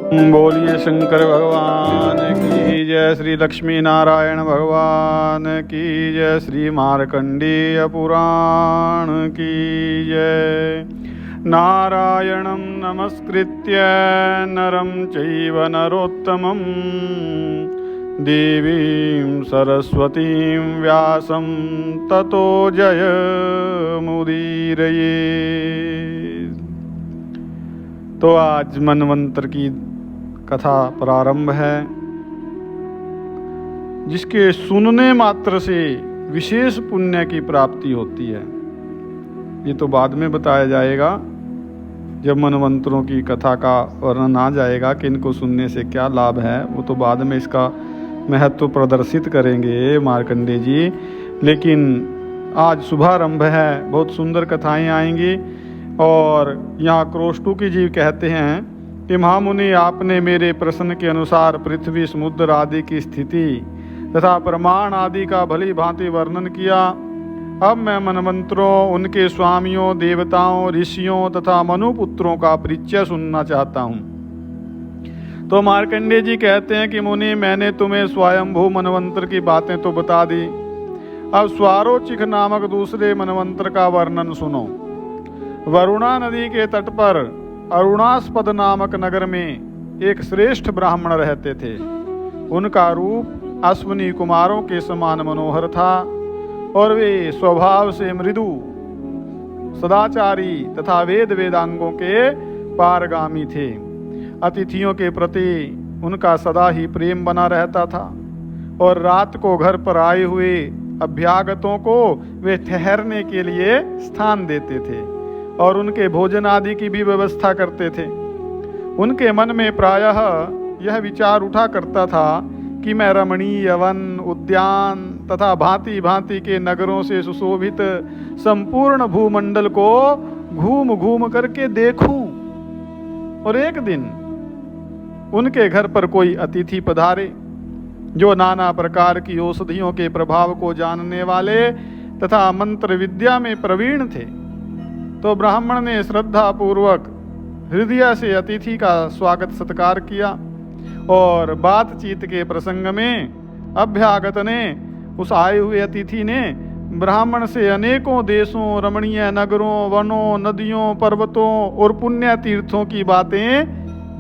बोलिए शंकर भगवान की जय, श्री लक्ष्मी नारायण भगवान की जय, श्री मार्कंडेय पुराण की जय। नारायणं नमस्कृत्य नरं चैव नरोत्तमं देवीं सरस्वतीं व्यासं ततो जयमुदीरये। तो आज मनवंतर की कथा प्रारंभ है, जिसके सुनने मात्र से विशेष पुण्य की प्राप्ति होती है। ये तो बाद में बताया जाएगा, जब मनवंतरों की कथा का वर्णन आ जाएगा कि इनको सुनने से क्या लाभ है, वो तो बाद में इसका महत्व प्रदर्शित करेंगे मार्कंडेय जी। लेकिन आज शुभारंभ है, बहुत सुंदर कथाएं आएंगी। और यहाँ क्रोष्टुकी जी कहते हैं कि महामुनि, आपने मेरे प्रश्न के अनुसार पृथ्वी, समुद्र आदि की स्थिति तथा प्रमाण आदि का भली भांति वर्णन किया। अब मैं मनवंतरों, उनके स्वामियों, देवताओं, ऋषियों तथा मनुपुत्रों का परिचय सुनना चाहता हूँ। तो मार्कंडेय जी कहते हैं कि मुनि, मैंने तुम्हें स्वयंभू मनवंतर की बातें तो बता दी। अब स्वारोचिक नामक दूसरे मनवंतर का वर्णन सुनो। वरुणा नदी के तट पर अरुणास्पद नामक नगर में एक श्रेष्ठ ब्राह्मण रहते थे। उनका रूप अश्विनी कुमारों के समान मनोहर था और वे स्वभाव से मृदु, सदाचारी तथा वेद वेदांगों के पारगामी थे। अतिथियों के प्रति उनका सदा ही प्रेम बना रहता था और रात को घर पर आए हुए अभ्यागतों को वे ठहरने के लिए स्थान देते थे और उनके भोजन आदि की भी व्यवस्था करते थे। उनके मन में प्रायः यह विचार उठा करता था कि मैं रमणीय वन, उद्यान तथा भांति भांति के नगरों से सुशोभित संपूर्ण भूमंडल को घूम घूम करके देखूं। और एक दिन उनके घर पर कोई अतिथि पधारे, जो नाना प्रकार की औषधियों के प्रभाव को जानने वाले तथा मंत्र विद्या में प्रवीण थे। तो ब्राह्मण ने श्रद्धा पूर्वक हृदय से अतिथि का स्वागत सत्कार किया और बातचीत के प्रसंग में अभ्यागत ने, उस आए हुए अतिथि ने ब्राह्मण से अनेकों देशों, रमणीय नगरों, वनों, नदियों, पर्वतों और पुण्य तीर्थों की बातें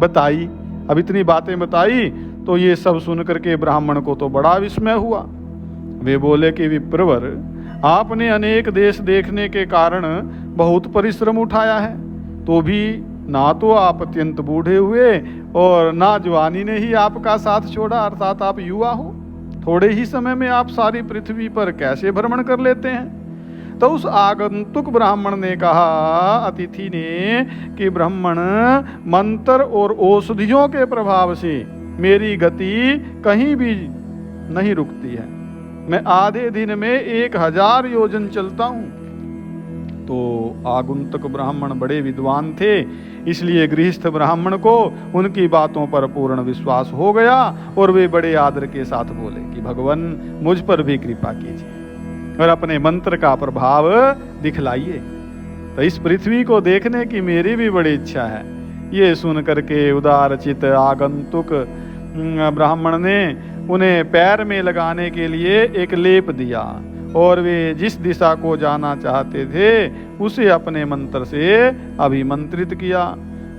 बताई। अब इतनी बातें बताई तो ये सब सुन करके ब्राह्मण को तो बड़ा विस्मय हुआ। वे बोले कि विप्रवर, आपने अनेक देश देखने के कारण बहुत परिश्रम उठाया है, तो भी ना तो आप अत्यंत बूढ़े हुए और ना जवानी ने ही आपका साथ छोड़ा, अर्थात आप युवा हो। थोड़े ही समय में आप सारी पृथ्वी पर कैसे भ्रमण कर लेते हैं? तो उस आगंतुक ब्राह्मण ने कहा अतिथि ने कि ब्राह्मण, मंत्र और औषधियों के प्रभाव से मेरी गति कहीं भी नहीं रुकती है। मैं आधे दिन में 1000 योजन चलता हूँ। तो आगंतुक ब्राह्मण बड़े विद्वान थे, इसलिए गृहस्थ ब्राह्मण को उनकी बातों पर पूर्ण विश्वास हो गया और वे बड़े आदर के साथ बोले कि भगवान, मुझ पर भी कृपा कीजिए और अपने मंत्र का प्रभाव दिखलाइए। तो इस पृथ्वी को देखने की मेरी भी बड़ी इच्छा है। ये सुन करके उदारचित आगंतुक ब्राह्मण ने उन्हें पैर में लगाने के लिए एक लेप दिया और वे जिस दिशा को जाना चाहते थे उसे अपने मंत्र से अभिमंत्रित किया।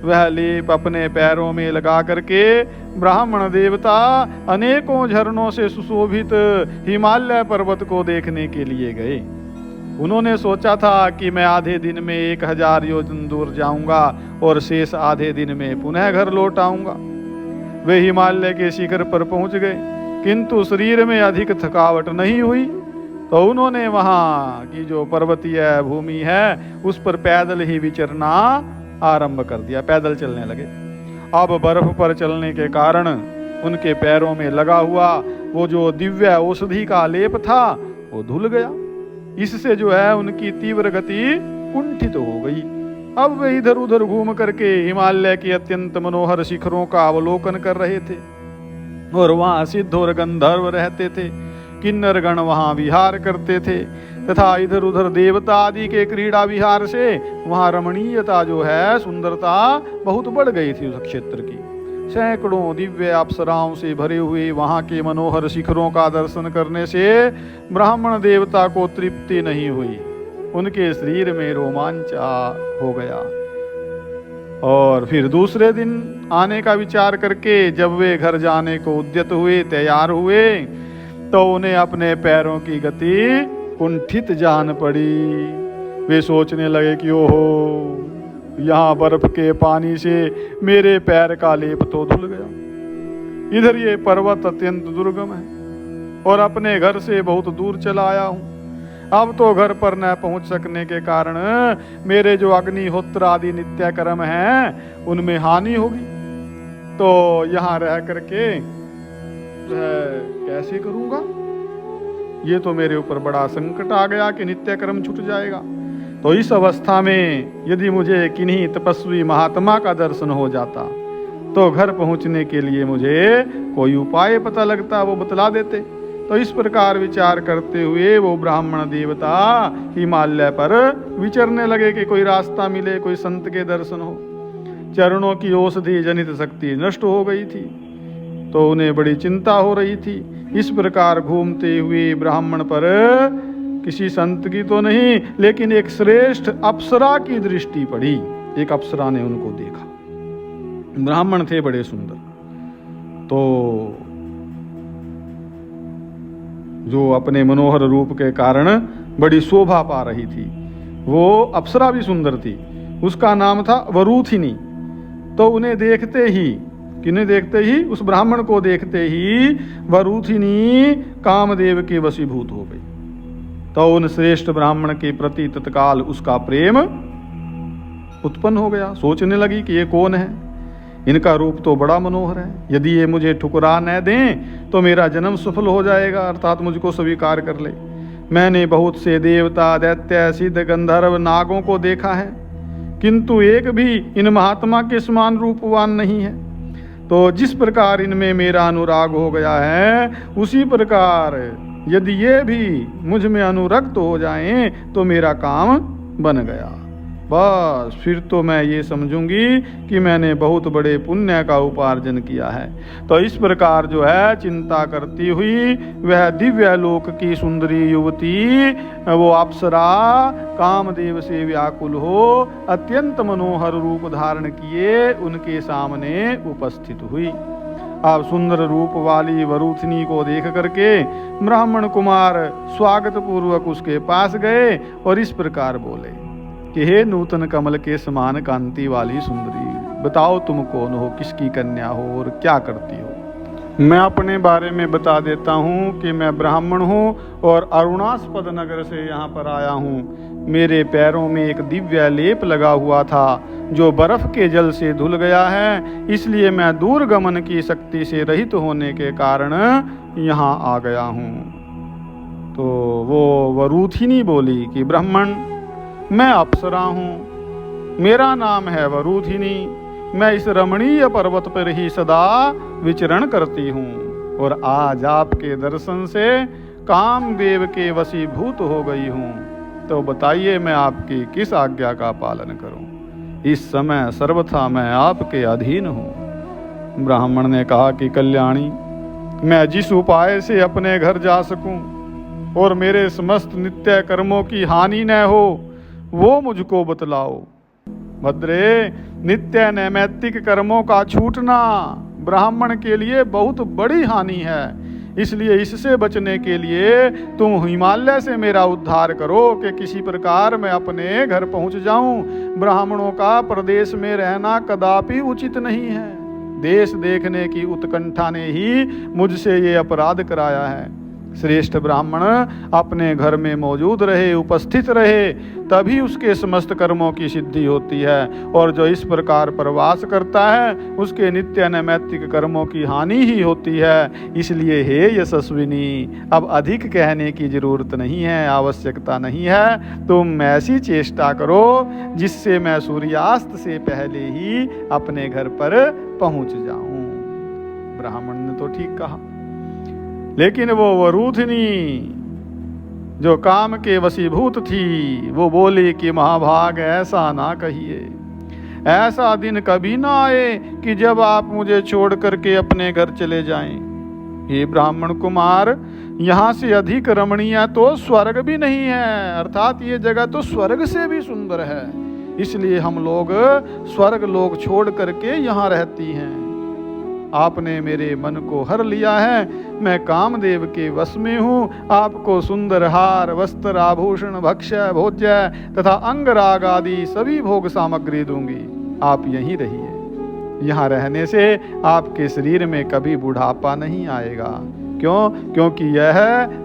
वह लेप अपने पैरों में लगा करके ब्राह्मण देवता अनेकों झरनों से सुशोभित हिमालय पर्वत को देखने के लिए गए। उन्होंने सोचा था कि मैं आधे दिन में 1000 योजन दूर जाऊंगा और शेष आधे दिन में पुनः घर लौट आऊंगा। वे हिमालय के शिखर पर पहुंच गए, किंतु शरीर में अधिक थकावट नहीं हुई। तो उन्होंने वहाँ की जो पर्वतीय भूमि है उस पर पैदल ही विचरना आरंभ कर दिया, पैदल चलने लगे। अब बर्फ पर चलने के कारण उनके पैरों में लगा हुआ वो जो दिव्य औषधि का लेप था वो धुल गया। इससे जो है उनकी तीव्र गति कुंठित हो गई। अब वे इधर उधर घूम करके हिमालय के अत्यंत मनोहर शिखरों का अवलोकन कर रहे थे और वहाँ सिद्ध और गंधर्व रहते थे। किन्नर गण वहाँ विहार करते थे तथा इधर उधर देवता आदि के क्रीड़ा विहार से वहाँ रमणीयता जो है, सुंदरता बहुत बढ़ गई थी उस क्षेत्र की। सैकड़ों दिव्य अप्सराओं से भरे हुए वहां के मनोहर शिखरों का दर्शन करने से ब्राह्मण देवता को तृप्ति नहीं हुई। उनके शरीर में रोमांच हो गया और फिर दूसरे दिन आने का विचार करके जब वे घर जाने को उद्यत हुए, तैयार हुए, तो उन्हें अपने पैरों की गति कुंठित जान पड़ी। वे सोचने लगे कि ओहो, यहाँ बर्फ के पानी से मेरे पैर का लेप तो धुल गया। इधर ये पर्वत अत्यंत दुर्गम है और अपने घर से बहुत दूर चला आया हूँ। अब तो घर पर न पहुंच सकने के कारण मेरे जो अग्निहोत्र आदि नित्य कर्म हैं उनमें हानि होगी। तो यहाँ रह करके कैसे करूँगा? ये तो मेरे ऊपर बड़ा संकट आ गया कि नित्य कर्म छूट जाएगा। तो इस अवस्था में यदि मुझे किन्हीं तपस्वी महात्मा का दर्शन हो जाता तो घर पहुंचने के लिए मुझे कोई उपाय पता लगता, वो बतला देते। तो इस प्रकार विचार करते हुए वो ब्राह्मण देवता हिमालय पर विचरने लगे कि कोई रास्ता मिले, कोई संत के दर्शन हो। चरणों की औषधि जनित शक्ति नष्ट हो गई थी तो उन्हें बड़ी चिंता हो रही थी। इस प्रकार घूमते हुए ब्राह्मण पर किसी संत की तो नहीं, लेकिन एक श्रेष्ठ अप्सरा की दृष्टि पड़ी। एक अप्सरा ने उनको देखा। ब्राह्मण थे बड़े सुंदर, तो जो अपने मनोहर रूप के कारण बड़ी शोभा पा रही थी, वो अप्सरा भी सुंदर थी। उसका नाम था वरूथिनी। तो उन्हें देखते ही, किन्हें देखते ही, उस ब्राह्मण को देखते ही वरूथिनी कामदेव के वशीभूत हो गई। तो उन श्रेष्ठ ब्राह्मण के प्रति तत्काल उसका प्रेम उत्पन्न हो गया। सोचने लगी कि ये कौन है, इनका रूप तो बड़ा मनोहर है। यदि ये मुझे ठुकरा न दें तो मेरा जन्म सफल हो जाएगा, अर्थात मुझको स्वीकार कर ले। मैंने बहुत से देवता, दैत्य, सिद्ध, गंधर्व, नागों को देखा है, किंतु एक भी इन महात्मा के समान रूपवान नहीं है। तो जिस प्रकार इनमें मेरा अनुराग हो गया है, उसी प्रकार यदि ये भी मुझ में अनुरक्त हो जाएं तो मेरा काम बन गया। बस फिर तो मैं ये समझूंगी कि मैंने बहुत बड़े पुण्य का उपार्जन किया है। तो इस प्रकार जो है चिंता करती हुई वह दिव्य लोक की सुंदरी युवती, वो अप्सरा कामदेव से व्याकुल हो अत्यंत मनोहर रूप धारण किए उनके सामने उपस्थित हुई। अब सुंदर रूप वाली वरूथिनी को देख करके ब्राह्मण कुमार स्वागत पूर्वक उसके पास गए और इस प्रकार बोले कि हे नूतन कमल के समान कांति वाली सुंदरी, बताओ तुम कौन हो, किसकी कन्या हो और क्या करती हो। मैं अपने बारे में बता देता हूँ कि मैं ब्राह्मण हूँ और अरुणास्पद नगर से यहाँ पर आया हूँ। मेरे पैरों में एक दिव्य लेप लगा हुआ था जो बर्फ के जल से धुल गया है, इसलिए मैं दूर गमन की शक्ति से रहित होने के कारण यहाँ आ गया हूँ। तो वो वरूथिनी बोली कि ब्राह्मण, मैं अप्सरा हूँ, मेरा नाम है वरूथिनी। मैं इस रमणीय पर्वत पर ही सदा विचरण करती हूँ और आज आपके दर्शन से कामदेव के वशीभूत हो गई हूँ। तो बताइए मैं आपकी किस आज्ञा का पालन करूँ? इस समय सर्वथा मैं आपके अधीन हूँ। ब्राह्मण ने कहा कि कल्याणी, मैं जिस उपाय से अपने घर जा सकूं और मेरे समस्त नित्य कर्मों की हानि न हो वो मुझको बतलाओ। भद्रे, नित्य नैमित्तिक कर्मों का छूटना ब्राह्मण के लिए बहुत बड़ी हानि है, इसलिए इससे बचने के लिए तुम हिमालय से मेरा उद्धार करो कि किसी प्रकार मैं अपने घर पहुंच जाऊं। ब्राह्मणों का प्रदेश में रहना कदापि उचित नहीं है। देश देखने की उत्कंठा ने ही मुझसे ये अपराध कराया है। श्रेष्ठ ब्राह्मण अपने घर में मौजूद रहे, उपस्थित रहे, तभी उसके समस्त कर्मों की सिद्धि होती है, और जो इस प्रकार प्रवास करता है उसके नित्य नैमित्तिक कर्मों की हानि ही होती है। इसलिए हे यशस्विनी, अब अधिक कहने की जरूरत नहीं है, आवश्यकता नहीं है। तुम ऐसी चेष्टा करो जिससे मैं सूर्यास्त से पहले ही अपने घर पर पहुंच जाऊं। ब्राह्मण ने तो ठीक कहा, लेकिन वो वरूथिनी जो काम के वशीभूत थी वो बोली कि महाभाग ऐसा ना कहिए। ऐसा दिन कभी ना आए कि जब आप मुझे छोड़ करके अपने घर चले जाएं। हे ब्राह्मण कुमार, यहाँ से अधिक रमणीय तो स्वर्ग भी नहीं है, अर्थात ये जगह तो स्वर्ग से भी सुंदर है, इसलिए हम लोग स्वर्ग लोग छोड़ करके यहाँ रहती हैं। आपने मेरे मन को हर लिया है, मैं कामदेव के वश में हूँ। आपको सुंदर हार, वस्त्र, आभूषण, भक्ष्य, भोज्य तथा अंगराग आदि सभी भोग सामग्री दूंगी। आप यहीं रहिए। यहाँ रहने से आपके शरीर में कभी बुढ़ापा नहीं आएगा। क्यों? क्योंकि यह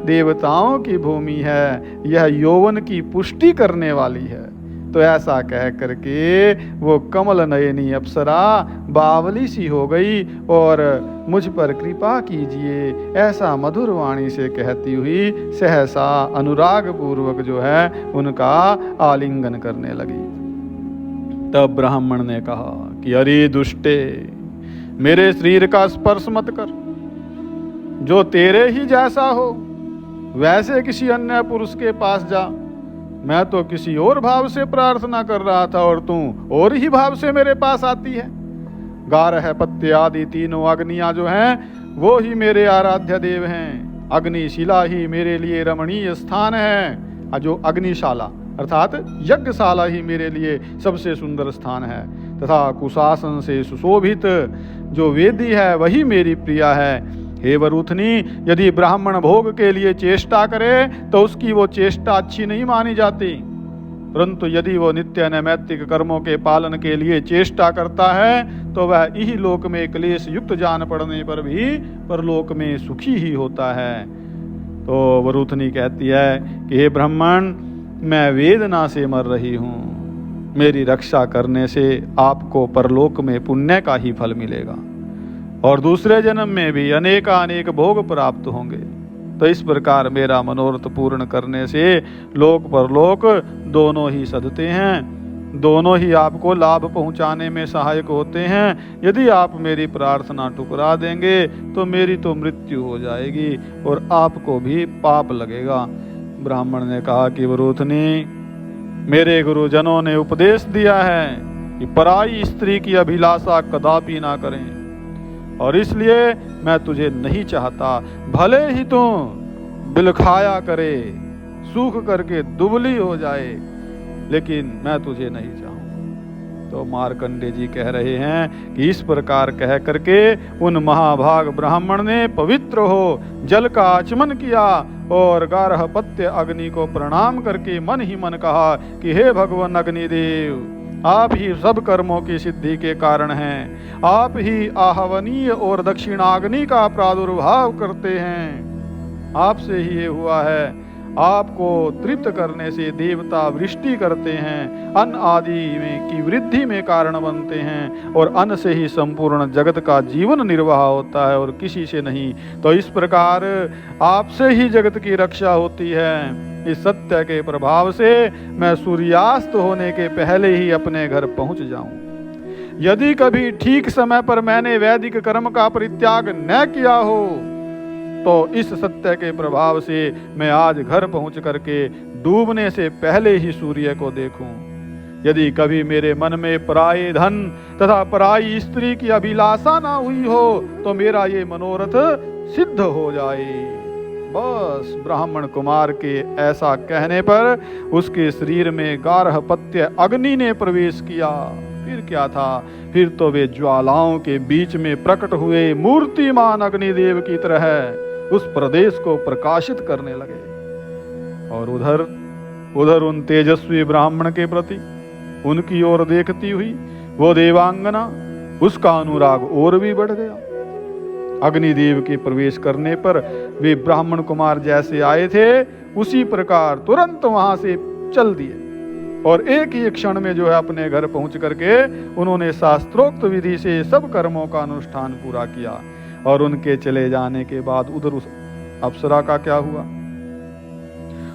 देवताओं की भूमि है, यह यौवन की पुष्टि करने वाली है। तो ऐसा कह करके वो कमल नयनी अप्सरा बावली सी हो गई और मुझ पर कृपा कीजिए ऐसा मधुर वाणी से कहती हुई सहसा अनुराग पूर्वक जो है उनका आलिंगन करने लगी। तब ब्राह्मण ने कहा कि अरे दुष्टे, मेरे शरीर का स्पर्श मत कर। जो तेरे ही जैसा हो वैसे किसी अन्य पुरुष के पास जा। मैं तो किसी और भाव से प्रार्थना कर रहा था और तू और ही भाव से मेरे पास आती है। गारह, पत्य आदि तीनों अग्नियां जो हैं वो ही मेरे आराध्य देव हैं। अग्निशिला ही मेरे लिए रमणीय स्थान है। जो अग्निशाला अर्थात यज्ञशाला ही मेरे लिए सबसे सुंदर स्थान है। तथा कुशासन से सुशोभित जो वेदी है वही मेरी प्रिया है। हे वरुथनी, यदि ब्राह्मण भोग के लिए चेष्टा करे तो उसकी वो चेष्टा अच्छी नहीं मानी जाती, परंतु यदि वो नित्य नैमित्तिक कर्मों के पालन के लिए चेष्टा करता है तो वह इही लोक में क्लेश युक्त जान पड़ने पर भी परलोक में सुखी ही होता है। तो वरुथनी कहती है कि हे ब्राह्मण, मैं वेदना से मर रही हूँ। मेरी रक्षा करने से आपको परलोक में पुण्य का ही फल मिलेगा और दूसरे जन्म में भी अनेकानेक भोग प्राप्त होंगे। तो इस प्रकार मेरा मनोरथ पूर्ण करने से लोक परलोक दोनों ही सधते हैं, दोनों ही आपको लाभ पहुंचाने में सहायक होते हैं। यदि आप मेरी प्रार्थना ठुकरा देंगे तो मेरी तो मृत्यु हो जाएगी और आपको भी पाप लगेगा। ब्राह्मण ने कहा कि वरुथनी, मेरे गुरुजनों ने उपदेश दिया है कि पराई स्त्री की अभिलाषा कदापि ना करें और इसलिए मैं तुझे नहीं चाहता। भले ही तू बिलखाया करे, सूख करके दुबली हो जाए, लेकिन मैं तुझे नहीं चाहूँ। तो मार्कंडे जी कह रहे हैं कि इस प्रकार कह करके उन महाभाग ब्राह्मण ने पवित्र हो जल का आचमन किया और गारह पत्य अग्नि को प्रणाम करके मन ही मन कहा कि हे भगवान अग्निदेव, आप ही सब कर्मों की सिद्धि के कारण हैं। आप ही आहवनीय और दक्षिणाग्नि का प्रादुर्भाव करते हैं। आपसे ही ये हुआ है। आपको तृप्त करने से देवता वृष्टि करते हैं, अन्न आदि में की वृद्धि में कारण बनते हैं और अन्न से ही संपूर्ण जगत का जीवन निर्वाह होता है और किसी से नहीं। तो इस प्रकार आपसे ही जगत की रक्षा होती है। इस सत्य के प्रभाव से मैं सूर्यास्त होने के पहले ही अपने घर पहुंच जाऊं। यदि कभी ठीक समय पर मैंने वैदिक कर्म का परित्याग न किया हो तो इस सत्य के प्रभाव से मैं आज घर पहुंच करके डूबने से पहले ही सूर्य को देखूं। यदि कभी मेरे मन में पराये धन तथा पराई स्त्री की अभिलाषा ना हुई हो तो मेरा ये मनोरथ सिद्ध हो जाए। बस ब्राह्मण कुमार के ऐसा कहने पर उसके शरीर में गारह पत्य अग्नि ने प्रवेश किया। फिर क्या था? फिर तो वे ज्वालाओं के बीच में प्रकट हुए मूर्तिमान अग्निदेव की तरह उस प्रदेश को प्रकाशित करने लगे। और उधर उन तेजस्वी ब्राह्मण के प्रति उनकी ओर देखती हुई वो देवांगना, उसका अनुराग और भी बढ़ गया। अग्निदेव के प्रवेश करने पर वे ब्राह्मण कुमार जैसे आए थे उसी प्रकार तुरंत वहां से चल दिए और एक ही क्षण में जो है अपने घर पहुंच करके उन्होंने शास्त्रोक्त विधि से सब कर्मों का अनुष्ठान पूरा किया। और उनके चले जाने के बाद उधर उस अप्सरा का क्या हुआ?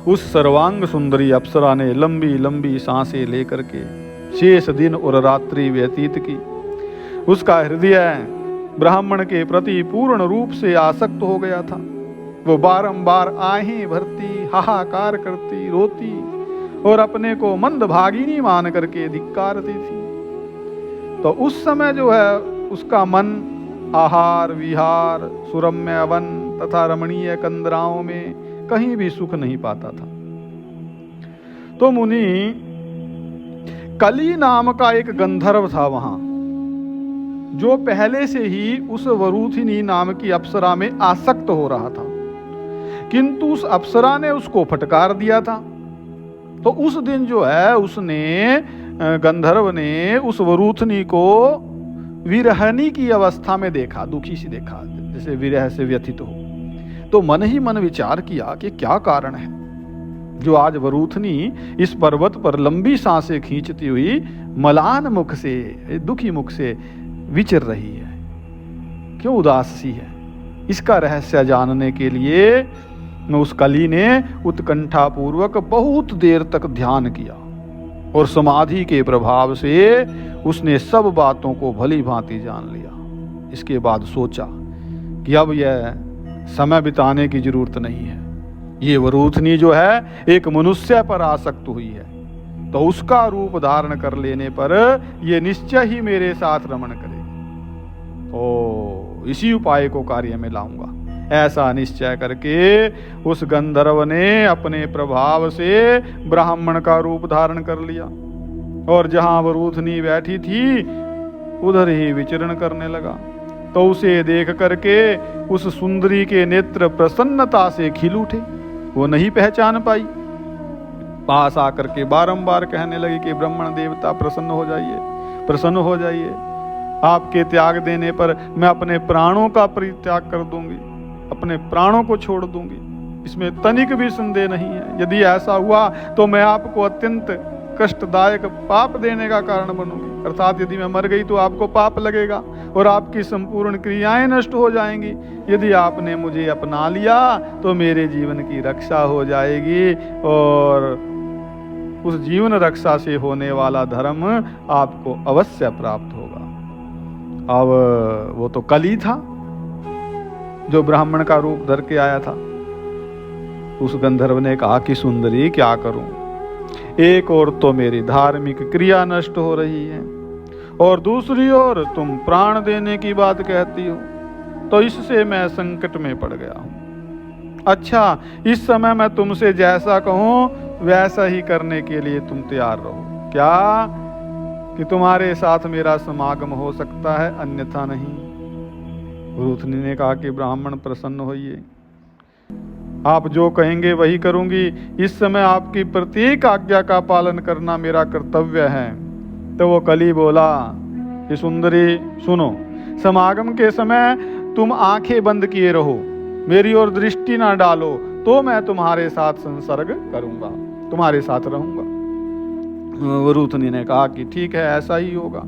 उस सर्वांग सुंदरी अप्सरा ने लंबी लंबी सांसें लेकर के शेष दिन और रात्रि व्यतीत की। उसका हृदय ब्राह्मण के प्रति पूर्ण रूप से आसक्त हो गया था। वो बारंबार आहें भरती, हाहाकार करती, रोती और अपने को मंदभागिनी मान करके धिक्कारती थी। तो उस समय जो है उसका मन आहार विहार सुरम्य वन तथा रमणीय कंदराओं में कहीं भी सुख नहीं पाता था। तो मुनि कली नाम का एक गंधर्व था वहां, जो पहले से ही उस वरूथिनी नाम की अप्सरा में आसक्त हो रहा था, किंतु उस अप्सरा ने उसको फटकार दिया था। तो उस दिन जो है उसने गंधर्व ने उस वरूथनी को विरहनी की अवस्था में देखा, दुखी सी देखा, जैसे विरह से व्यथित हो। तो मन ही मन विचार किया कि क्या कारण है जो आज वरूथनी इस पर्वत पर लंबी सांसें खींचती हुई मलान मुख से, दुखी मुख से विचर रही है, क्यों उदास सी है। इसका रहस्य जानने के लिए उस कली ने उत्कंठा पूर्वक बहुत देर तक ध्यान किया और समाधि के प्रभाव से उसने सब बातों को भली भांति जान लिया। इसके बाद सोचा कि अब यह समय बिताने की जरूरत नहीं है, ये वरूथनी जो है एक मनुष्य पर आसक्त हुई है, तो उसका रूप धारण कर लेने पर यह निश्चय ही मेरे साथ रमण करेगी, तो इसी उपाय को कार्य में लाऊंगा। ऐसा निश्चय करके उस गंधर्व ने अपने प्रभाव से ब्राह्मण का रूप धारण कर लिया और जहां वरूथनी बैठी थी उधर ही विचरण करने लगा। तो उसे देख करके उस सुंदरी के नेत्र प्रसन्नता से खिल उठे, वो नहीं पहचान पाई। पास आकर के बारंबार कहने लगी कि ब्राह्मण देवता प्रसन्न हो जाइए, प्रसन्न हो जाइए, आपके त्याग देने पर मैं अपने प्राणों का परित्याग कर दूंगी, अपने प्राणों को छोड़ दूंगी, इसमें तनिक भी संदेह नहीं है। यदि ऐसा हुआ तो मैं आपको अत्यंत कष्टदायक पाप देने का कारण बनूंगी, अर्थात यदि मैं मर गई तो आपको पाप लगेगा और आपकी संपूर्ण क्रियाएं नष्ट हो जाएंगी। यदि आपने मुझे अपना लिया तो मेरे जीवन की रक्षा हो जाएगी और उस जीवन रक्षा से होने वाला धर्म आपको अवश्य प्राप्त होगा। अब वो तो कली था जो ब्राह्मण का रूप धर के आया था। उस गंधर्व ने कहा कि सुंदरी क्या करूं, एक ओर तो मेरी धार्मिक क्रिया नष्ट हो रही है और दूसरी ओर तुम प्राण देने की बात कहती हो, तो इससे मैं संकट में पड़ गया हूं। अच्छा, इस समय मैं तुमसे जैसा कहूं वैसा ही करने के लिए तुम तैयार रहो, क्या कि तुम्हारे साथ मेरा समागम हो सकता है, अन्यथा नहीं। वरूथनी ने कहा कि ब्राह्मण प्रसन्न होइए, आप जो कहेंगे वही करूंगी, इस समय आपकी प्रत्येक आज्ञा का पालन करना मेरा कर्तव्य है। तो वो कली बोला कि सुंदरी सुनो, समागम के समय तुम आंखें बंद किए रहो, मेरी ओर दृष्टि ना डालो, तो मैं तुम्हारे साथ संसर्ग करूंगा, तुम्हारे साथ रहूंगा। वरूथनी ने कहा कि ठीक है, ऐसा ही होगा,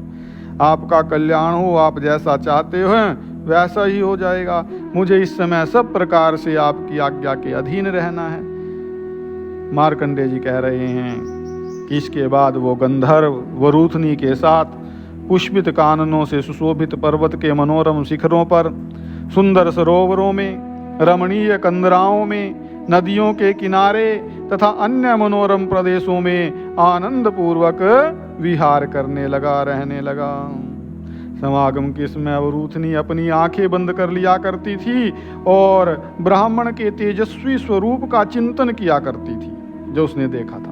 आपका कल्याण हो, आप जैसा चाहते हो वैसा ही हो जाएगा। मुझे इस समय सब प्रकार से आपकी आज्ञा के अधीन रहना है। मार्कंडेय जी कह रहे हैं कि इसके बाद वो गंधर्व वरूथनी के साथ पुष्पित काननों से सुशोभित पर्वत के मनोरम शिखरों पर, सुंदर सरोवरों में, रमणीय कंदराओं में, नदियों के किनारे तथा अन्य मनोरम प्रदेशों में आनंद पूर्वक विहार करने लगा, रहने लगा। समागम के समय वरूथनी अपनी आंखें बंद कर लिया करती थी और ब्राह्मण के तेजस्वी स्वरूप का चिंतन किया करती थी जो उसने देखा था।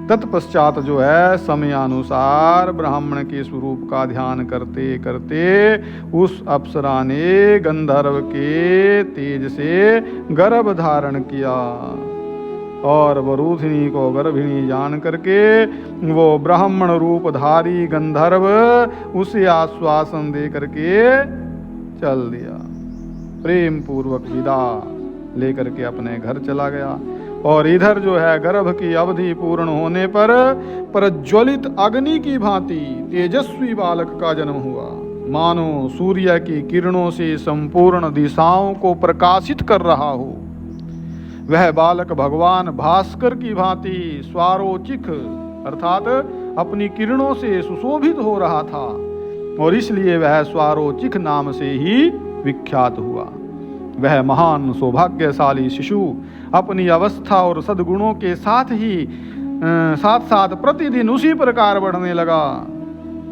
तत्पश्चात जो है समयानुसार ब्राह्मण के स्वरूप का ध्यान करते करते उस अप्सरा ने गंधर्व के तेज से गर्भ धारण किया और वरूथनी को गर्भिणी जान करके वो ब्राह्मण रूपधारी गंधर्व उसे आश्वासन दे करके चल दिया, प्रेम पूर्वक विदा लेकर के अपने घर चला गया। और इधर जो है गर्भ की अवधि पूर्ण होने पर प्रज्वलित अग्नि की भांति तेजस्वी बालक का जन्म हुआ, मानो सूर्य की किरणों से संपूर्ण दिशाओं को प्रकाशित कर रहा हो। वह बालक भगवान भास्कर की भांति स्वारोचिक अर्थात अपनी किरणों से सुशोभित हो रहा था और इसलिए वह स्वारोचिक नाम से ही विख्यात हुआ। वह महान सौभाग्यशाली शिशु अपनी अवस्था और सद्गुणों के साथ साथ प्रतिदिन उसी प्रकार बढ़ने लगा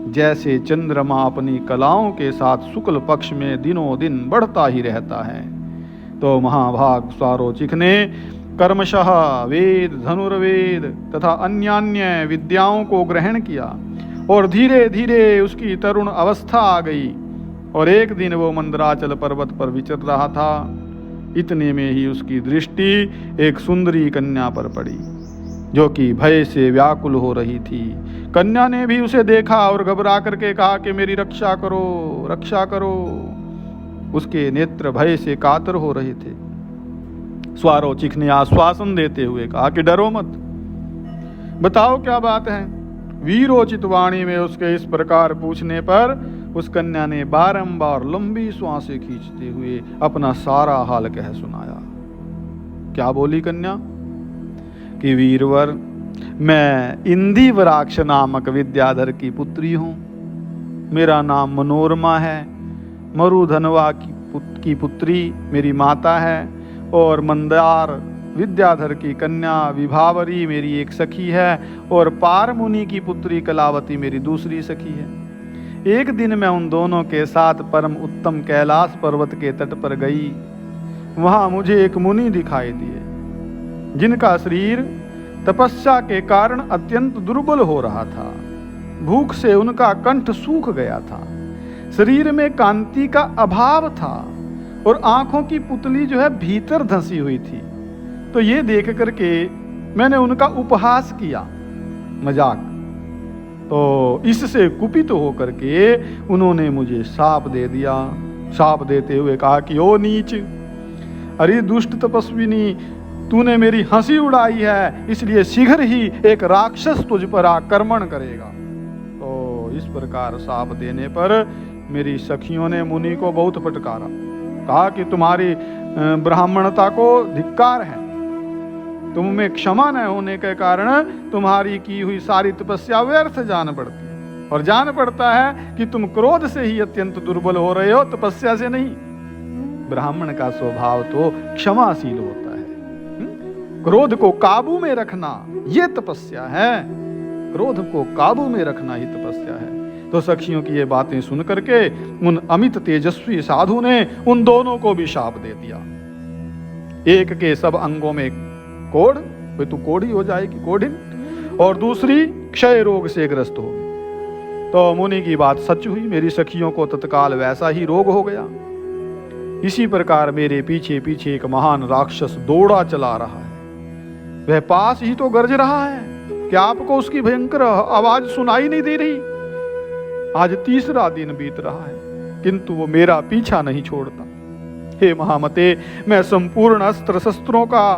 जैसे चंद्रमा अपनी कलाओं के साथ शुक्ल पक्ष में दिनों दिन बढ़ता ही रहता है। तो महाभाग स्वारोचिक ने कर्मशः वेद, धनुर्वेद तथा अन्यान्य विद्याओं को ग्रहण किया और धीरे धीरे उसकी तरुण अवस्था आ गई। और एक दिन वो मंदराचल पर्वत पर विचर रहा था। इतने में ही उसकी दृष्टि एक सुंदरी कन्या पर पड़ी, जो कि भय से व्याकुल हो रही थी। कन्या ने भी उसे देखा और घबरा करके कहा कि मेरी रक्षा करो, रक्षा करो। उसके नेत्र भय से कातर हो रहे थे। स्वारोचिक ने आश्वासन देते हुए कहा कि डरो मत, बताओ क्या बात है। वीरोचित वाणी में उसके इस प्रकार पूछने पर उस कन्या ने बारंबार लंबी श्वासें खींचते हुए अपना सारा हाल कह सुनाया। क्या बोली कन्या कि वीरवर, मैं इंदिवराक्ष नामक विद्याधर की पुत्री हूँ। मेरा नाम मनोरमा है। मरुधनवा की पुत्री मेरी माता है और मंदार विद्याधर की कन्या विभावरी मेरी एक सखी है और पारमुनि की पुत्री कलावती मेरी दूसरी सखी है। एक दिन मैं उन दोनों के साथ परम उत्तम कैलाश पर्वत के तट पर गई। वहां मुझे एक मुनि दिखाई दिए, जिनका शरीर तपस्या के कारण अत्यंत दुर्बल हो रहा था। भूख से उनका कंठ सूख गया था, शरीर में कांति का अभाव था और आंखों की पुतली जो है भीतर धंसी हुई थी। तो ये देख करके मैंने उनका उपहास किया, मजाक। तो इससे कुपित होकर के उन्होंने मुझे शाप दे दिया। शाप देते हुए कहा कि ओ नीच, अरे दुष्ट तपस्विनी, तूने मेरी हंसी उड़ाई है, इसलिए शीघ्र ही एक राक्षस तुझ पर आक्रमण करेगा। तो इस प्रकार शाप देने पर मेरी सखियों ने मुनि को बहुत फटकारा, कहा कि तुम्हारी ब्राह्मणता को धिक्कार है। तुम में क्षमा न होने के कारण तुम्हारी की हुई सारी तपस्या व्यर्थ जान पड़ती है, और जान पड़ता है कि तुम क्रोध से ही अत्यंत दुर्बल हो रहे हो, तपस्या से नहीं। ब्राह्मण का स्वभाव तो क्षमाशील होता है। क्रोध को काबू में रखना ये तपस्या है, क्रोध को काबू में रखना ही तपस्या है। तो सखियों की ये बातें सुन करके उन अमित तेजस्वी साधु ने उन दोनों को भी शाप दे दिया। एक के सब अंगों में कोढ़, वे तू कोढ़ी हो जाएगी, कोढ़िन, और दूसरी क्षय रोग से ग्रस्त होगी। तो मुनि की बात सच हुई, मेरी सखियों को तत्काल वैसा ही रोग हो गया। इसी प्रकार मेरे पीछे पीछे एक महान राक्षस दौड़ा चला रहा है। वह पास ही तो गरज रहा है, क्या आपको उसकी भयंकर आवाज सुनाई नहीं दे रही? आज तीसरा दिन बीत रहा है, किंतु वो मेरा पीछा नहीं छोड़ता। हे महामते, मैं संपूर्ण अस्त्र शस्त्रों का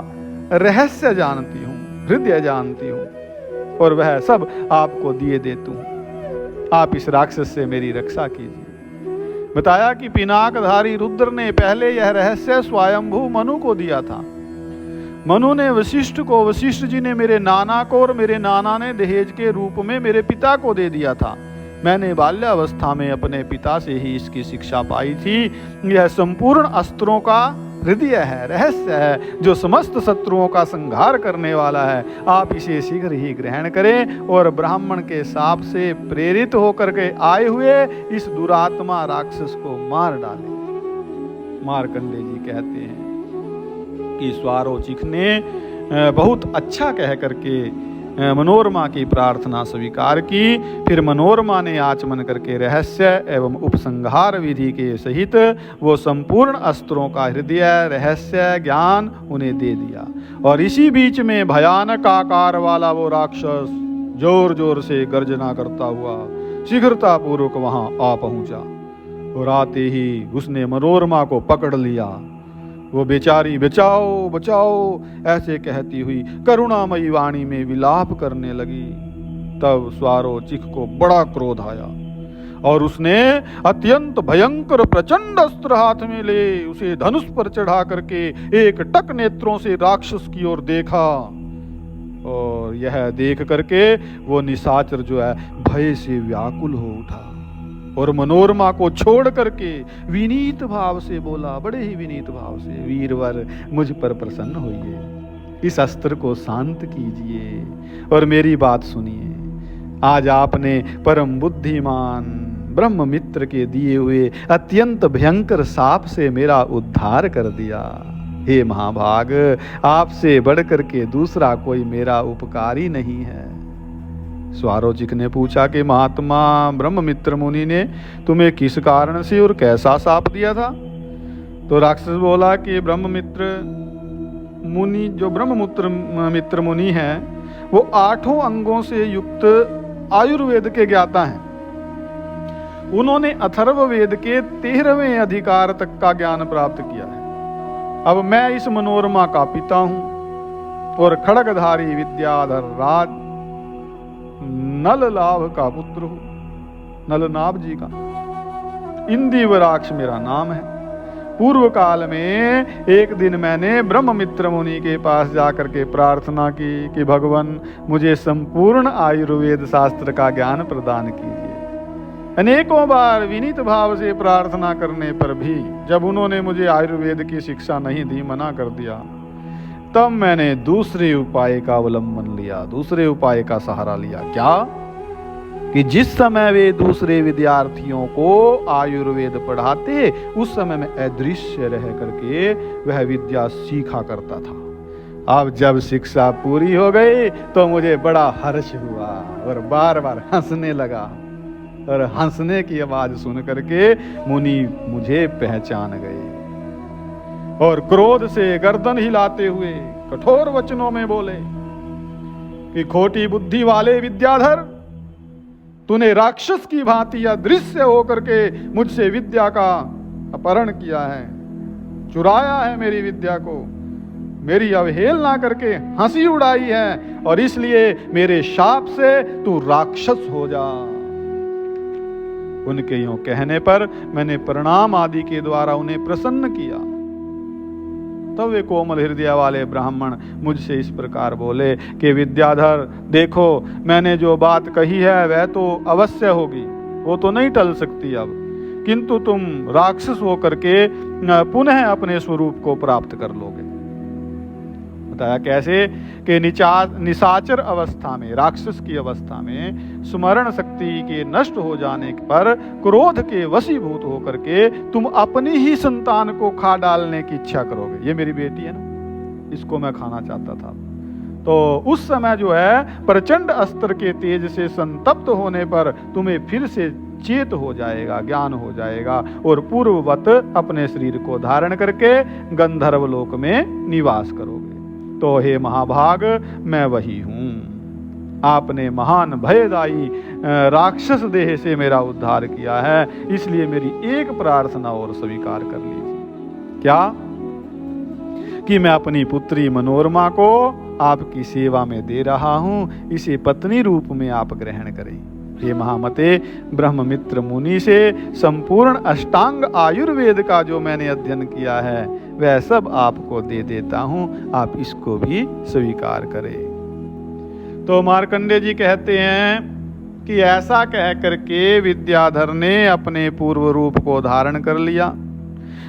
रहस्य जानती हूँ, हृदय जानती हूँ, और वह सब आपको दिए देती हूँ। आप इस राक्षस से मेरी रक्षा कीजिए। बताया कि पिनाकधारी रुद्र ने पहले यह रहस्य स्वयंभू मनु को दिया था। मनु ने वशिष्ठ को, वशिष्ठ जी ने मेरे नाना को, और मेरे नाना ने दहेज के रूप में मेरे पिता को दे दिया था। मैंने बाल्यावस्था में अपने पिता से ही इसकी शिक्षा पाई थी। यह संपूर्ण अस्त्रों का हृदय है, रहस्य है, जो समस्त शत्रुओं का संहार करने वाला है। आप इसे शीघ्र ही ग्रहण करें और ब्राह्मण के शाप से प्रेरित होकर के आए हुए इस दुरात्मा राक्षस को मार डालें। मार्कंडेय जी कहते हैं कि स्वारोचिक ने बहुत अच्छा कह करके मनोरमा की प्रार्थना स्वीकार की। फिर मनोरमा ने आचमन करके रहस्य एवं उपसंहार विधि के सहित वो संपूर्ण अस्त्रों का हृदय, रहस्य, ज्ञान उन्हें दे दिया। और इसी बीच में भयानक आकार वाला वो राक्षस जोर जोर से गर्जना करता हुआ शीघ्रता पूर्वक वहां आ पहुंचा, और आते ही उसने मनोरमा को पकड़ लिया। वो बेचारी बचाओ बचाओ ऐसे कहती हुई करुणामयी वाणी में विलाप करने लगी। तब स्वारोचिक को बड़ा क्रोध आया और उसने अत्यंत भयंकर प्रचंड अस्त्र हाथ में ले उसे धनुष पर चढ़ा करके एक टक नेत्रों से राक्षस की ओर देखा। और यह देख करके वो निशाचर जो है भय से व्याकुल हो उठा और मनोरमा को छोड़ करके विनीत भाव से बोला, बड़े ही विनीत भाव से, वीरवर मुझ पर प्रसन्न होइए, इस अस्त्र को शांत कीजिए और मेरी बात सुनिए। आज आपने परम बुद्धिमान ब्रह्म मित्र के दिए हुए अत्यंत भयंकर साप से मेरा उद्धार कर दिया। हे महाभाग, आपसे बढ़कर के दूसरा कोई मेरा उपकारी नहीं है। स्वारोचिक ने पूछा कि महात्मा ब्रह्ममित्र मुनि ने तुम्हें किस कारण से और कैसा शाप दिया था? तो राक्षस बोला कि ब्रह्ममित्र मुनि, जो ब्रह्ममित्र मुनि है, वो 8 अंगों से युक्त आयुर्वेद के ज्ञाता हैं। उन्होंने अथर्ववेद के 13वें अधिकार तक का ज्ञान प्राप्त किया है। अब मैं इस मनोरमा का पिता हूं और खड़गधारी विद्याधर राज नललाभ का पुत्र हूं, नलनाभ जी का। इंदिवराक्ष मेरा नाम है। पूर्व काल में एक दिन मैंने ब्रह्ममित्र मुनि के पास जाकर के प्रार्थना की कि भगवान मुझे संपूर्ण आयुर्वेद शास्त्र का ज्ञान प्रदान कीजिए। अनेकों बार विनीत भाव से प्रार्थना करने पर भी जब उन्होंने मुझे आयुर्वेद की शिक्षा नहीं दी, मना कर दिया, तब मैंने दूसरे उपाय का अवलंबन लिया, दूसरे उपाय का सहारा लिया। क्या? कि जिस समय वे दूसरे विद्यार्थियों को आयुर्वेद पढ़ाते, उस समय मैं अदृश्य रह करके वह विद्या सीखा करता था। अब जब शिक्षा पूरी हो गई तो मुझे बड़ा हर्ष हुआ और बार बार हंसने लगा, और हंसने की आवाज सुन करके मुनि मुझे पहचान गए और क्रोध से गर्दन हिलाते हुए कठोर वचनों में बोले कि खोटी बुद्धि वाले विद्याधर, तूने राक्षस की भांति अदृश्य होकर के मुझसे विद्या का अपहरण किया है, चुराया है मेरी विद्या को, मेरी अवहेलना करके हंसी उड़ाई है, और इसलिए मेरे शाप से तू राक्षस हो जा। उनके यूं कहने पर मैंने प्रणाम आदि के द्वारा उन्हें प्रसन्न किया। तब वे कोमल हृदय वाले ब्राह्मण मुझसे इस प्रकार बोले कि विद्याधर, देखो मैंने जो बात कही है वह तो अवश्य होगी, वो तो नहीं टल सकती अब, किंतु तुम राक्षस होकर के पुनः अपने स्वरूप को प्राप्त कर लोगे। बताया कैसे? कि निशाचर अवस्था में, राक्षस की अवस्था में स्मरण शक्ति के नष्ट हो जाने पर क्रोध के वशीभूत होकर के तुम अपनी ही संतान को खा डालने की इच्छा करोगे। ये मेरी बेटी है ना, इसको मैं खाना चाहता था। तो उस समय जो है प्रचंड अस्त्र के तेज से संतप्त होने पर तुम्हें फिर से चेत हो जाएगा, ज्ञान हो जाएगा, और पूर्ववत अपने शरीर को धारण करके गंधर्व लोक में निवास करोगे। तो हे महाभाग, मैं वही हूं। आपने महान भयदायी राक्षस देह से मेरा उद्धार किया है, इसलिए मेरी एक प्रार्थना और स्वीकार कर लीजिए। क्या? कि मैं अपनी पुत्री मनोरमा को आपकी सेवा में दे रहा हूं, इसे पत्नी रूप में आप ग्रहण करें। हे महामते, ब्रह्ममित्र मुनि से संपूर्ण अष्टांग आयुर्वेद का जो मैंने अध्ययन किया है वह सब आपको दे देता हूं, आप इसको भी स्वीकार करें। तो मार्कंडेय जी कहते हैं कि ऐसा कह करके विद्याधर ने अपने पूर्व रूप को धारण कर लिया।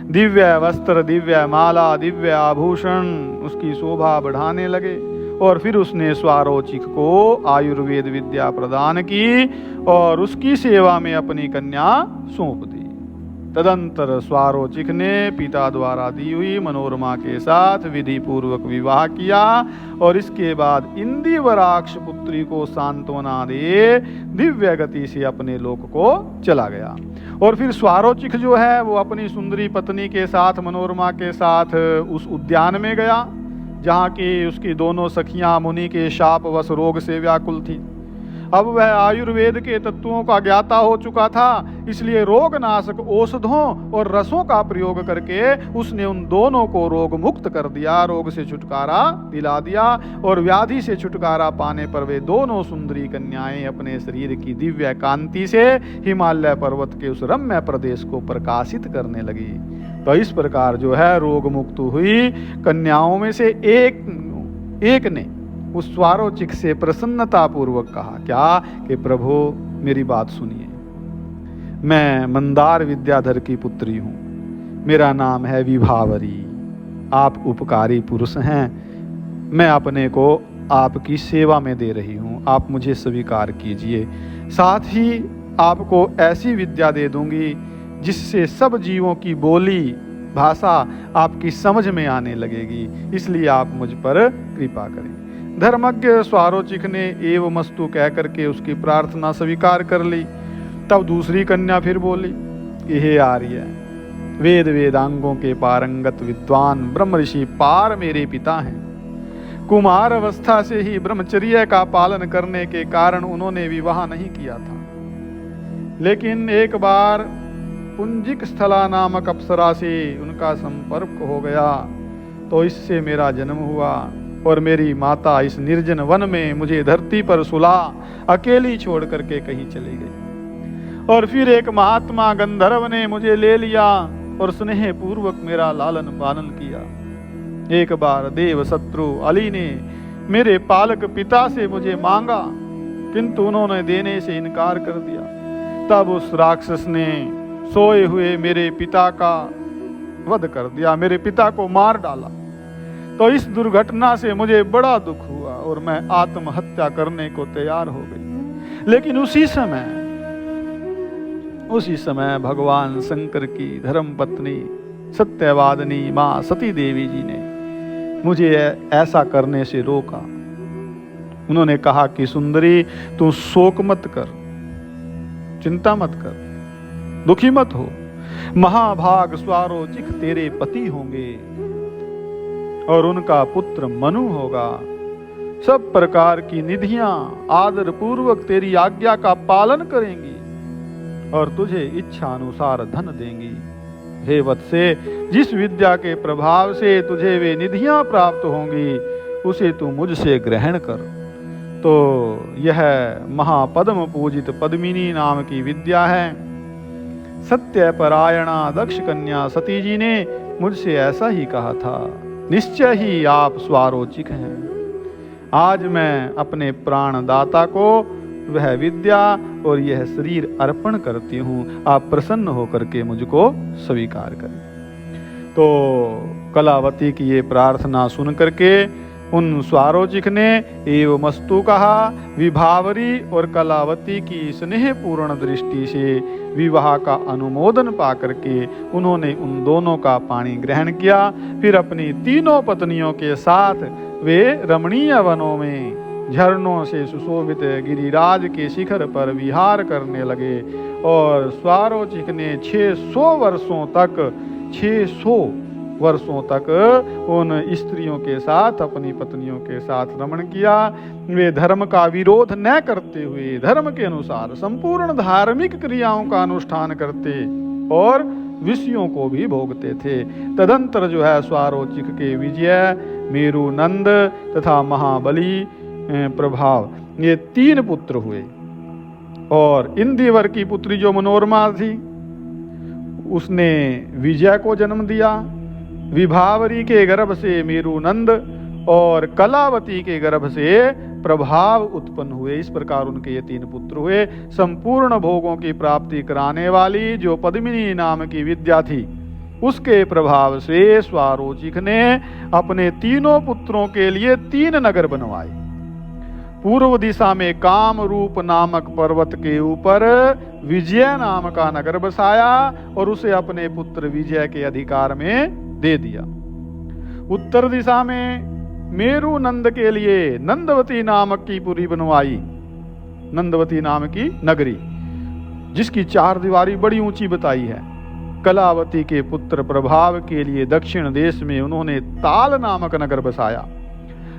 दिव्य वस्त्र, दिव्य माला, दिव्य आभूषण उसकी शोभा बढ़ाने लगे, और फिर उसने स्वारोचिक को आयुर्वेद विद्या प्रदान की और उसकी सेवा में अपनी कन्या सौंप दी। तदंतर स्वारोचिक ने पिता द्वारा दी हुई मनोरमा के साथ विधि पूर्वक विवाह किया, और इसके बाद इंदिवराक्ष पुत्री को सांत्वना दे दिव्य गति से अपने लोक को चला गया। और फिर स्वारोचिक जो है वो अपनी सुंदरी पत्नी के साथ, मनोरमा के साथ उस उद्यान में गया जहाँ की उसकी दोनों सखियां मुनि के शापवश रोग से व्याकुल थी। अब वह आयुर्वेद के तत्वों का ज्ञाता हो चुका था, इसलिए रोगनाशक औषधों और रसों का प्रयोग करके उसने उन दोनों को रोग मुक्त कर दिया, रोग से छुटकारा दिला दिया, और व्याधि से छुटकारा पाने पर वे दोनों सुंदरी कन्याएं अपने शरीर की दिव्य कांति से हिमालय पर्वत के उस रम्य प्रदेश को प्रकाशित करने लगी। तो इस प्रकार जो है रोग मुक्त हुई कन्याओं में से एक ने उस स्वारोचिक से प्रसन्नता पूर्वक कहा, क्या? कि प्रभु मेरी बात सुनिए, मैं मंदार विद्याधर की पुत्री हूँ, मेरा नाम है विभावरी, आप उपकारी पुरुष हैं, मैं अपने को आपकी सेवा में दे रही हूँ, आप मुझे स्वीकार कीजिए। साथ ही आपको ऐसी विद्या दे दूंगी जिससे सब जीवों की बोली भाषा आपकी समझ में आने लगेगी, इसलिए आप मुझ पर कृपा करें। धर्मज्ञ स्वारोचिक ने एवं मस्तु कह करके उसकी प्रार्थना स्वीकार कर ली। तब दूसरी कन्या फिर बोली, हे आर्य, वेद वेदांगों के पारंगत विद्वान ब्रह्म ऋषि पार मेरे पिता हैं। कुमार अवस्था से ही ब्रह्मचर्य का पालन करने के कारण उन्होंने विवाह नहीं किया था, लेकिन एक बार पुंजिक स्थला नामक अप्सरा से उनका संपर्क हो गया, तो इससे मेरा जन्म हुआ और मेरी माता इस निर्जन वन में मुझे धरती पर सुला अकेली छोड़ करके कहीं चली गई। और फिर एक महात्मा गंधर्व ने मुझे ले लिया और स्नेह पूर्वक मेरा लालन पालन किया। एक बार देव शत्रु अली ने मेरे पालक पिता से मुझे मांगा, किंतु उन्होंने देने से इनकार कर दिया। तब उस राक्षस ने सोए हुए मेरे पिता का वध कर दिया, मेरे पिता को मार डाला। तो इस दुर्घटना से मुझे बड़ा दुख हुआ और मैं आत्महत्या करने को तैयार हो गई। लेकिन उसी समय भगवान शंकर की धर्म पत्नी सत्यवादिनी मां सती देवी जी ने मुझे ऐसा करने से रोका। उन्होंने कहा कि सुंदरी, तू शोक मत कर, चिंता मत कर, दुखी मत हो। महाभाग स्वारोचिक तेरे पति होंगे और उनका पुत्र मनु होगा। सब प्रकार की निधियां आदर पूर्वक तेरी आज्ञा का पालन करेंगी और तुझे इच्छा अनुसार धन देंगी। हे वत्से, जिस विद्या के प्रभाव से तुझे वे निधियां प्राप्त होंगी उसे तू मुझसे ग्रहण कर। तो यह महापद्म पूजित पद्मिनी नाम की विद्या है। सत्यपरायणा दक्ष कन्या सती जी ने मुझसे ऐसा ही कहा था। निश्चय ही आप स्वारोचिक हैं। आज मैं अपने प्राणदाता को वह विद्या और यह शरीर अर्पण करती हूँ, आप प्रसन्न होकर के मुझको स्वीकार करें। तो कलावती की ये प्रार्थना सुन करके उन स्वारोचिक ने एवमस्तु कहा। विभावरी और कलावती की स्नेहपूर्ण दृष्टि से विवाह का अनुमोदन पा करके उन्होंने उन दोनों का पानी ग्रहण किया। फिर अपनी तीनों पत्नियों के साथ वे रमणीय वनों में झरनों से सुशोभित गिरिराज के शिखर पर विहार करने लगे। और स्वारोचिक ने 600 वर्षों तक उन स्त्रियों के साथ, अपनी पत्नियों के साथ रमण किया। वे धर्म का विरोध न करते हुए धर्म के अनुसार संपूर्ण धार्मिक क्रियाओं का अनुष्ठान करते और विषयों को भी भोगते थे। तदंतर जो है स्वारोचिक के विजय, मेरुनंद तथा महाबली प्रभाव, ये 3 पुत्र हुए। और इंदिवर की पुत्री जो मनोरमा थी उसने विजय को जन्म दिया। विभावरी के गर्भ से मेरुनंद और कलावती के गर्भ से प्रभाव उत्पन्न हुए। इस प्रकार उनके ये 3 पुत्र हुए। संपूर्ण भोगों की प्राप्ति कराने वाली जो पद्मिनी नाम की विद्या थी उसके प्रभाव से स्वारोचिक ने अपने तीनों पुत्रों के लिए 3 नगर बनवाए। पूर्व दिशा में काम रूप नामक पर्वत के ऊपर विजय नाम का नगर बसाया और उसे अपने पुत्र विजय के अधिकार में दे दिया। उत्तर दिशा में मेरु नंद के लिए नंदवती नामक की पुरी बनवाई, नंदवती नाम की नगरी, जिसकी 4 दीवारी बड़ी ऊंची बताई है। कलावती के पुत्र प्रभाव के लिए दक्षिण देश में उन्होंने ताल नामक नगर बसाया।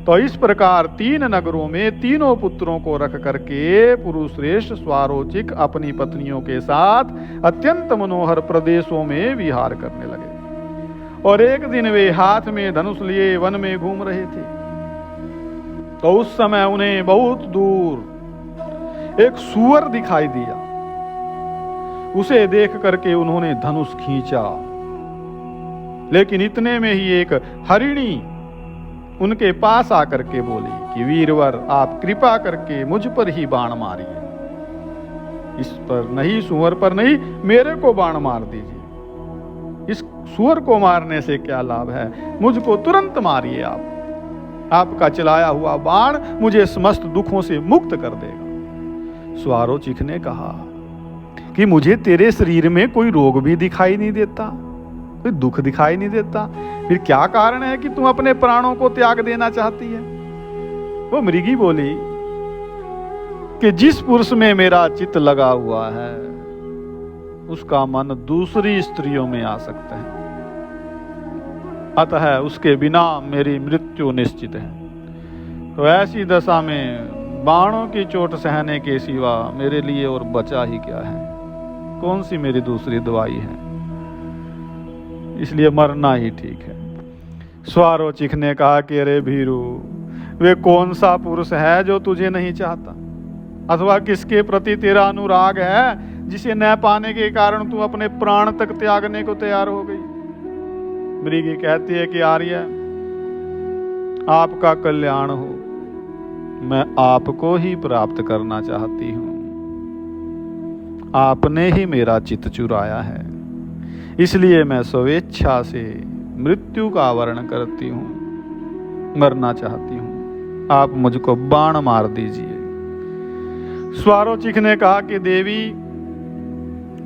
तो इस प्रकार 3 नगरों में तीनों पुत्रों को रख करके पुरुषश्रेष्ठ स्वारोचिक अपनी पत्नियों के साथ अत्यंत मनोहर प्रदेशों में विहार करने लगे। और एक दिन वे हाथ में धनुष लिए वन में घूम रहे थे, तो उस समय उन्हें बहुत दूर एक सूअर दिखाई दिया। उसे देख करके उन्होंने धनुष खींचा, लेकिन इतने में ही एक हरिणी उनके पास आकर के बोली कि वीरवर, आप कृपा करके मुझ पर ही बाण मारिए, इस पर नहीं, सूअर पर नहीं, मेरे को बाण मार दीजिए। इस सूअर को मारने से क्या लाभ है, मुझको तुरंत मारिए आपका चलाया हुआ बाण मुझे समस्त दुखों से मुक्त कर देगा। स्वारोचिक ने कहा कि मुझे तेरे शरीर में कोई रोग भी दिखाई नहीं देता, कोई दुख दिखाई नहीं देता, फिर क्या कारण है कि तुम अपने प्राणों को त्याग देना चाहती है? वो मृगी बोली कि जिस पुरुष में मेरा चित्त लगा हुआ है उसका मन दूसरी स्त्रियों में आ सकता है, अतः उसके बिना मेरी मृत्यु निश्चित है। तो ऐसी दशा में बाणों की चोट सहने के सिवा मेरे लिए और बचा ही क्या है? कौन सी मेरी दूसरी दवाई है? इसलिए मरना ही ठीक है। स्वारोचिक ने कहा कि अरे भीरू, वे कौन सा पुरुष है जो तुझे नहीं चाहता, अथवा किसके प्रति तेरा अनुराग है जिसे न पाने के कारण तू अपने प्राण तक त्यागने को तैयार हो गई? मृगी कहती है कि आर्य, आपका कल्याण हो, मैं आपको ही प्राप्त करना चाहती हूं। आपने ही मेरा चित्त चुराया है, इसलिए मैं स्वेच्छा से मृत्यु का वर्ण करती हूं, मरना चाहती हूं। आप मुझको बाण मार दीजिए। स्वारोचिक ने कहा कि देवी,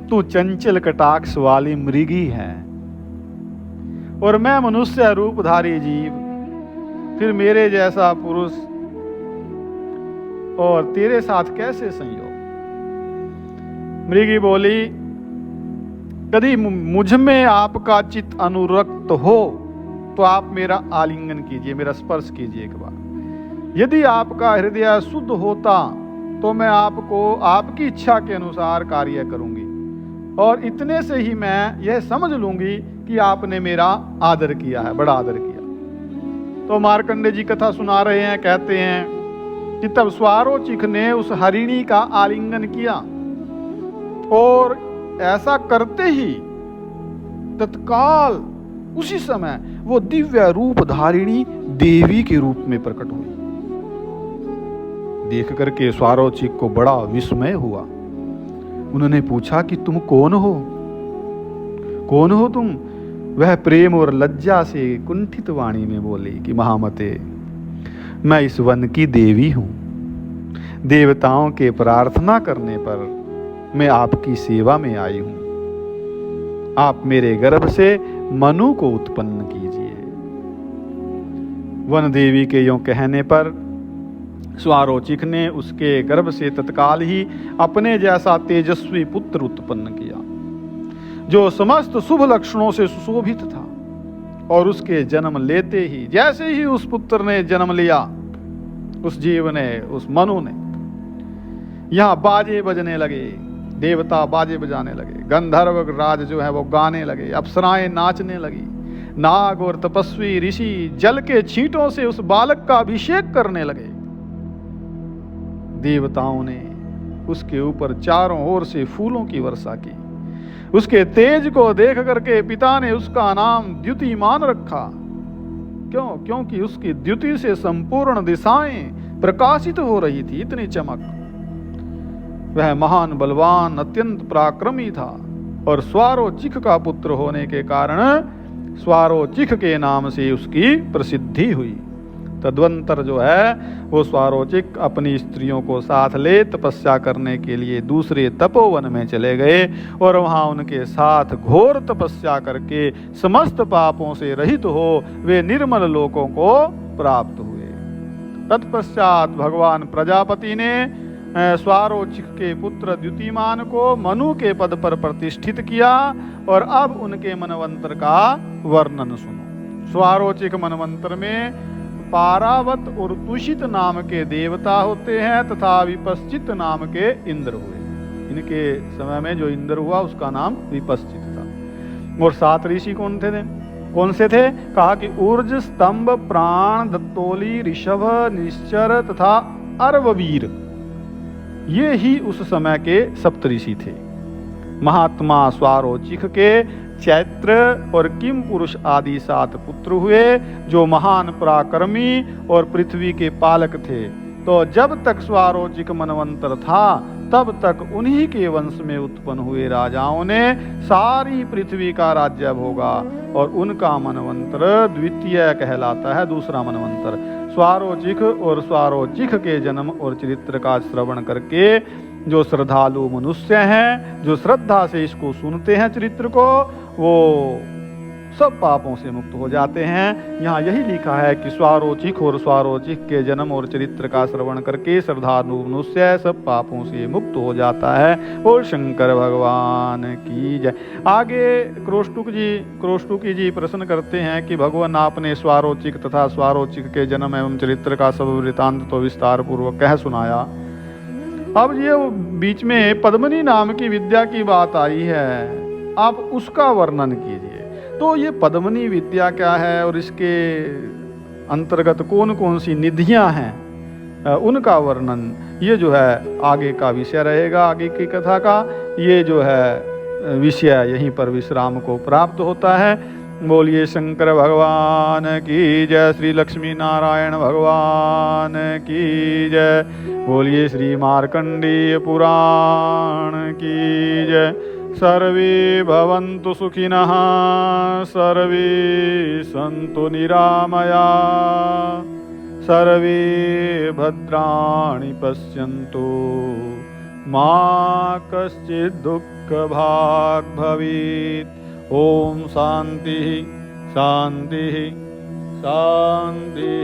तू चंचल कटाक्ष वाली मृगी है और मैं मनुष्य रूपधारी जीव, फिर मेरे जैसा पुरुष और तेरे साथ कैसे संयोग? मृगी बोली, यदि मुझ में आपका चित्त अनुरक्त हो तो आप मेरा आलिंगन कीजिए, मेरा स्पर्श कीजिए एक बार। यदि आपका हृदय शुद्ध होता तो मैं आपको आपकी इच्छा के अनुसार कार्य करूंगी और इतने से ही मैं यह समझ लूंगी कि आपने मेरा आदर किया है, बड़ा आदर किया। तो मार्कंडे जी कथा सुना रहे हैं, कहते हैं कि तब स्वारोचिक ने उस हरिणी का आलिंगन किया और ऐसा करते ही तत्काल उसी समय वो दिव्य रूप धारिणी देवी के रूप में प्रकट हुई। देख करके स्वारोचिक को बड़ा विस्मय हुआ। उन्होंने पूछा कि तुम कौन हो? कौन हो तुम? वह प्रेम और लज्जा से कुंठित वाणी में बोली कि महामते, मैं इस वन की देवी हूं। देवताओं के प्रार्थना करने पर मैं आपकी सेवा में आई हूं। आप मेरे गर्भ से मनु को उत्पन्न कीजिए। वन देवी के यों कहने पर स्वारोचिक ने उसके गर्भ से तत्काल ही अपने जैसा तेजस्वी पुत्र उत्पन्न किया, जो समस्त शुभ लक्षणों से सुशोभित था। और उसके जन्म लेते ही, जैसे ही उस पुत्र ने जन्म लिया, उस जीव ने, उस मनु ने, यहां बाजे बजने लगे, देवता बाजे बजाने लगे, गंधर्व राज जो है वो गाने लगे, अप्सराएं नाचने लगी, नाग और तपस्वी ऋषि जल के छींटों से उस बालक का अभिषेक करने लगे। देवताओं ने उसके ऊपर चारों ओर से फूलों की वर्षा की। उसके तेज को देख करके पिता ने उसका नाम द्युतिमान रखा। क्यों? क्योंकि उसकी द्युति से संपूर्ण दिशाएं प्रकाशित हो रही थी, इतनी चमक। वह महान बलवान अत्यंत पराक्रमी था और स्वारोचिक का पुत्र होने के कारण स्वारोचिक के नाम से उसकी प्रसिद्धि हुई। तद्वंतर जो है वो स्वारोचिक अपनी स्त्रियों को साथ ले तपस्या करने के लिए दूसरे तपोवन में चले गए और वहां उनके साथ घोर तपस्या करके समस्त पापों से रहित हो वे निर्मल लोकों को प्राप्त हुए। तत्पश्चात भगवान प्रजापति ने स्वारोचिक के पुत्र द्युतिमान को मनु के पद पर प्रतिष्ठित किया। और अब उनके मनवंतर का वर्णन सुनो। स्वारोचिक मनवंतर में पारावत और तुषित नाम के देवता होते हैं तथा विपश्चित नाम के इंद्र हुए। इनके समय में जो इंद्र हुआ उसका नाम विपश्चित था। और 7 ऋषि कौन से थे? कहा कि ऊर्ज, स्तंभ, प्राण, दत्तोली, ऋषभ, निश्चर तथा अर्ववीर, ये ही उस समय के सप्तऋषि थे। महात्मा स्वारोचिक के चैत्र और किम पुरुष आदि 7 पुत्र हुए जो महान पराक्रमी और पृथ्वी के पालक थे। तो जब तक स्वारोचिक मनवंतर था तब तक उन्हीं के वंश में उत्पन्न हुए राजाओं ने सारी पृथ्वी का राज्य भोगा और उनका मनवंतर द्वितीय कहलाता है, दूसरा मनवंतर। स्वारोचिक और स्वारोचिक के जन्म और चरित्र का श्रवण करके जो श्रद्धालु मनुष्य हैं, जो श्रद्धा से इसको सुनते हैं चरित्र को, वो सब पापों से मुक्त हो जाते हैं। यहाँ यही लिखा है कि स्वारोचिक और स्वारोचिक के जन्म और चरित्र का श्रवण करके श्रद्धालु मनुष्य सब पापों से मुक्त हो जाता है। और शंकर भगवान की जय। आगे क्रोष्टुकी जी प्रश्न करते हैं कि भगवान आपने स्वारोचिक तथा स्वारोचिक के जन्म एवं चरित्र का सब वृतांत तो विस्तार पूर्वक कह सुनाया। अब ये बीच में पद्मनी नाम की विद्या की बात आई है, आप उसका वर्णन कीजिए। तो ये पद्मनी विद्या क्या है और इसके अंतर्गत कौन कौन सी निधियां हैं, उनका वर्णन ये जो है आगे का विषय रहेगा। आगे की कथा का ये जो है विषय यहीं पर विश्राम को प्राप्त होता है। बोलिए शंकर भगवान की जय, श्री लक्ष्मी नारायण भगवान की जय, बोलिए श्री मार्कंडेय पुराण की जय। सर्वे भवन्तु सुखिनः, सर्वे सन्तु निरामया, सर्वे भद्राणि पश्यन्तु, मा कश्चित् दुःखभाग् भवेत्। ओम शांति शांति शांति।